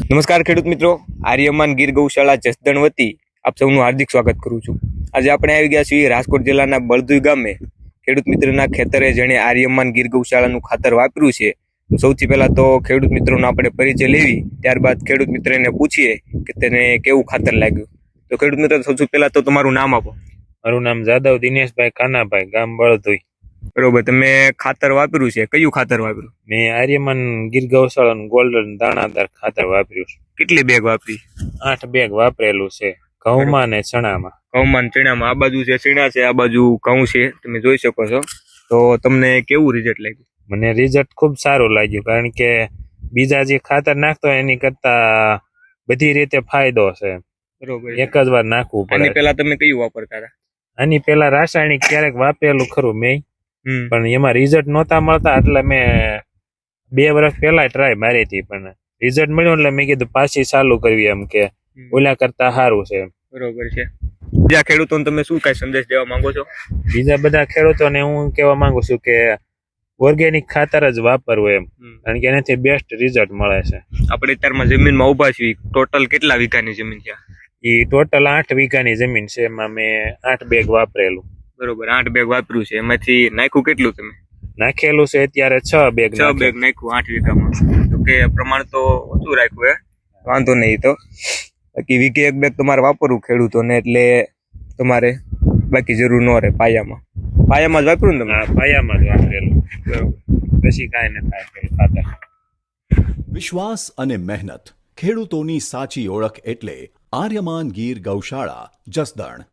નમસ્કાર ખેડૂત મિત્રો, આર્યમાન ગીર ગૌશાળા જસદણ વતી આપ સૌનું હાર્દિક સ્વાગત કરું છું। આજે આપણે આવી ગયા છીએ રાજકોટ જિલ્લાના બળદુઈ ગામે ખેડૂત મિત્રના ખેતરે જેણે આર્યમાન ગીર ગૌશાળાનું ખાતર વાપર્યું છે। તો સૌથી પહેલા તો ખેડૂત મિત્રોનો આપણે પરિચય લેવી, ત્યારબાદ ખેડૂત મિત્રને પૂછીએ કે તેને કેવું ખાતર લાગ્યું। તો ખેડૂત મિત્ર, સૌથી પહેલા તો તમારું નામ આપો। મારું નામ જાદવ દિનેશભાઈ કાનાભાઈ, ગામ બળદુઈ। બરોબર, તમે ખાતર વાપર્યું છે, કયું ખાતર વાપર્યું? મેં આર્યમાન ગીર ગૌશાળાનું ગોલ્ડન દાણાદાર ખાતર વાપર્યું છે। કેટલી બેગ વાપરી? 8 બેગ વાપરેલું છે, ઘઉંમાં ને ચણામાં। ઘઉંમાં ચણામાં, આ બાજુ છે ચણા છે, આ બાજુ ઘઉં છે, તમે જોઈ શકો છો। તો તમને કેવું રિઝલ્ટ લાગ્યું? મને રિઝલ્ટ ખૂબ સારું લાગ્યું, કારણ કે બીજા જે ખાતર નાખતો હોય એની કરતા બધી રીતે ફાયદો છે। બરોબર, એક જ વાર નાખવું પડે। આની પહેલા તમે કયું વાપરતા હતા? આની પહેલા રાસાયણિક ક્યારેક વાપરેલું ખરું મેં, પણ એમાં રિઝલ્ટ નહોતા મળતા, એટલે મેં 2 વર્ષ પહેલા ટ્રાય મારી હતી, પણ રિઝલ્ટ મળ્યું એટલે મેં કીધું પાછી ચાલુ કરવી, એમ કે ઓલા કરતા સારું છે। બરોબર છે। બીજા ખેડૂતોને તમે શું કઈ સંદેશ દેવા માંગો છો? બીજા બધા ખેડૂતોને હું કહેવા માંગુ છું કે ઓર્ગેનિક ખાતર જ વાપરવું એમ, કારણ કે એનાથી બેસ્ટ રિઝલ્ટ મળે છે। આપણે અત્યારમાં જમીનમાં ઉભા છીએ, ટોટલ કેટલા વીઘાની જમીન છે? એ ટોટલ 8 વીઘાની જમીન છે, એમાં મેં 8 બેગ વાપરેલું। બરોબર, 8 બેગ વાપર્યું છે, એમાંથી નાખ્યું કેટલું તમે? નાખેલું છે અત્યારે 6 બેગ। 6 બેગ નાખ્યું 8 વીઘામાં, તો કે પ્રમાણ તો ઓછું રાખ્યું, વાંધો નહીં। તો બાકી વીઘે 1 બેગ તમારે વાપરવું ખેડૂતોને, એટલે તમારે બાકી જરૂર ન રહે। પાયામાં જ વાપર્યું ને તમે? હા, પાયામાં જ વાપરેલું, બરોબર, પછી કાંઈ ન થાય ખાતર। વિશ્વાસ અને મહેનત ખેડૂતોની સાચી ઓળખ એટલે આર્યમાન ગીર ગૌશાળા, જસદણ।